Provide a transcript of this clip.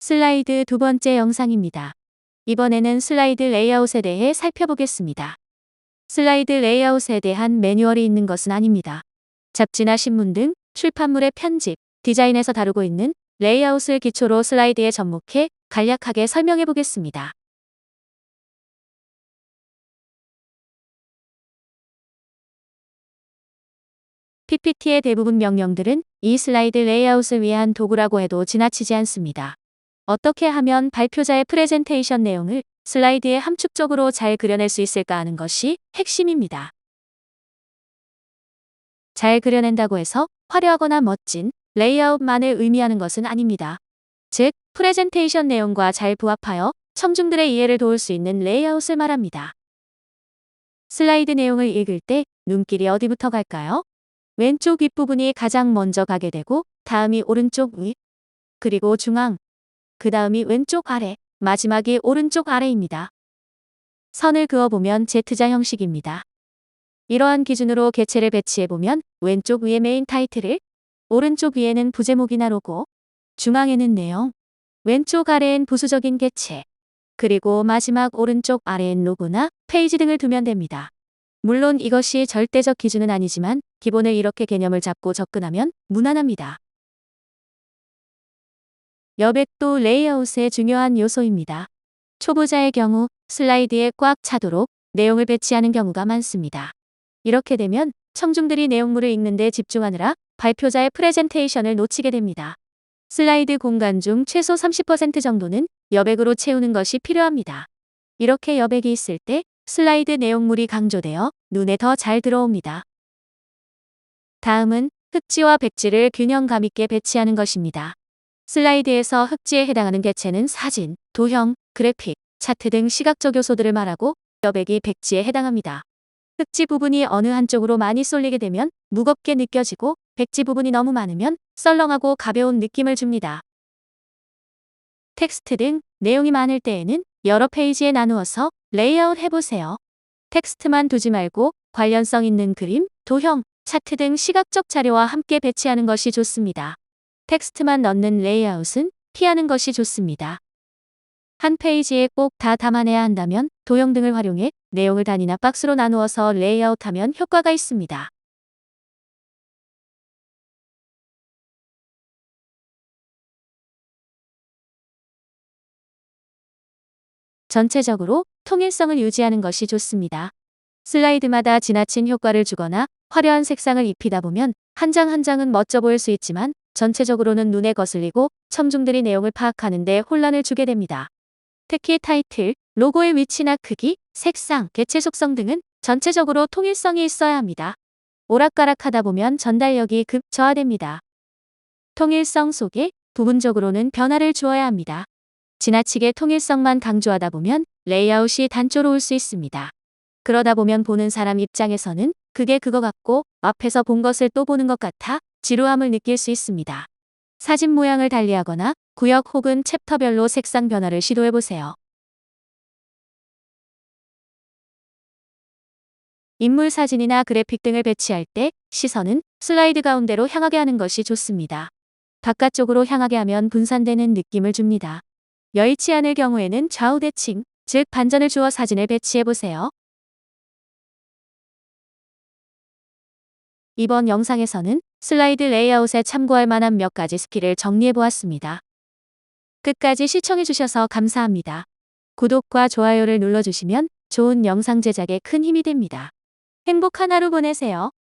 슬라이드 두 번째 영상입니다. 이번에는 슬라이드 레이아웃에 대해 살펴보겠습니다. 슬라이드 레이아웃에 대한 매뉴얼이 있는 것은 아닙니다. 잡지나 신문 등 출판물의 편집, 디자인에서 다루고 있는 레이아웃을 기초로 슬라이드에 접목해 간략하게 설명해 보겠습니다. PPT의 대부분 명령들은 이 슬라이드 레이아웃을 위한 도구라고 해도 지나치지 않습니다. 어떻게 하면 발표자의 프레젠테이션 내용을 슬라이드에 함축적으로 잘 그려낼 수 있을까 하는 것이 핵심입니다. 잘 그려낸다고 해서 화려하거나 멋진 레이아웃만을 의미하는 것은 아닙니다. 즉, 프레젠테이션 내용과 잘 부합하여 청중들의 이해를 도울 수 있는 레이아웃을 말합니다. 슬라이드 내용을 읽을 때 눈길이 어디부터 갈까요? 왼쪽 윗부분이 가장 먼저 가게 되고 다음이 오른쪽 위, 그리고 중앙, 그 다음이 왼쪽 아래, 마지막이 오른쪽 아래입니다. 선을 그어보면 Z자 형식입니다. 이러한 기준으로 개체를 배치해보면 왼쪽 위에 메인 타이틀을, 오른쪽 위에는 부제목이나 로고, 중앙에는 내용, 왼쪽 아래엔 부수적인 개체, 그리고 마지막 오른쪽 아래엔 로고나 페이지 등을 두면 됩니다. 물론 이것이 절대적 기준은 아니지만 기본을 이렇게 개념을 잡고 접근하면 무난합니다. 여백도 레이아웃의 중요한 요소입니다. 초보자의 경우 슬라이드에 꽉 차도록 내용을 배치하는 경우가 많습니다. 이렇게 되면 청중들이 내용물을 읽는 데 집중하느라 발표자의 프레젠테이션을 놓치게 됩니다. 슬라이드 공간 중 최소 30% 정도는 여백으로 채우는 것이 필요합니다. 이렇게 여백이 있을 때 슬라이드 내용물이 강조되어 눈에 더 잘 들어옵니다. 다음은 흑지와 백지를 균형감 있게 배치하는 것입니다. 슬라이드에서 흑지에 해당하는 개체는 사진, 도형, 그래픽, 차트 등 시각적 요소들을 말하고 여백이 백지에 해당합니다. 흑지 부분이 어느 한쪽으로 많이 쏠리게 되면 무겁게 느껴지고 백지 부분이 너무 많으면 썰렁하고 가벼운 느낌을 줍니다. 텍스트 등 내용이 많을 때에는 여러 페이지에 나누어서 레이아웃 해보세요. 텍스트만 두지 말고 관련성 있는 그림, 도형, 차트 등 시각적 자료와 함께 배치하는 것이 좋습니다. 텍스트만 넣는 레이아웃은 피하는 것이 좋습니다. 한 페이지에 꼭 다 담아내야 한다면 도형 등을 활용해 내용을 단위나 박스로 나누어서 레이아웃하면 효과가 있습니다. 전체적으로 통일성을 유지하는 것이 좋습니다. 슬라이드마다 지나친 효과를 주거나 화려한 색상을 입히다 보면 한 장 한 장은 멋져 보일 수 있지만 전체적으로는 눈에 거슬리고 청중들이 내용을 파악하는 데 혼란을 주게 됩니다. 특히 타이틀, 로고의 위치나 크기, 색상, 개체 속성 등은 전체적으로 통일성이 있어야 합니다. 오락가락하다 보면 전달력이 급 저하됩니다. 통일성 속에 부분적으로는 변화를 주어야 합니다. 지나치게 통일성만 강조하다 보면 레이아웃이 단조로울 수 있습니다. 그러다 보면 보는 사람 입장에서는 그게 그거 같고 앞에서 본 것을 또 보는 것 같아 지루함을 느낄 수 있습니다. 사진 모양을 달리하거나 구역 혹은 챕터별로 색상 변화를 시도해보세요. 인물 사진이나 그래픽 등을 배치할 때 시선은 슬라이드 가운데로 향하게 하는 것이 좋습니다. 바깥쪽으로 향하게 하면 분산되는 느낌을 줍니다. 여의치 않을 경우에는 좌우 대칭, 즉 반전을 주어 사진을 배치해보세요. 이번 영상에서는 슬라이드 레이아웃에 참고할 만한 몇 가지 스킬을 정리해보았습니다. 끝까지 시청해주셔서 감사합니다. 구독과 좋아요를 눌러주시면 좋은 영상 제작에 큰 힘이 됩니다. 행복한 하루 보내세요.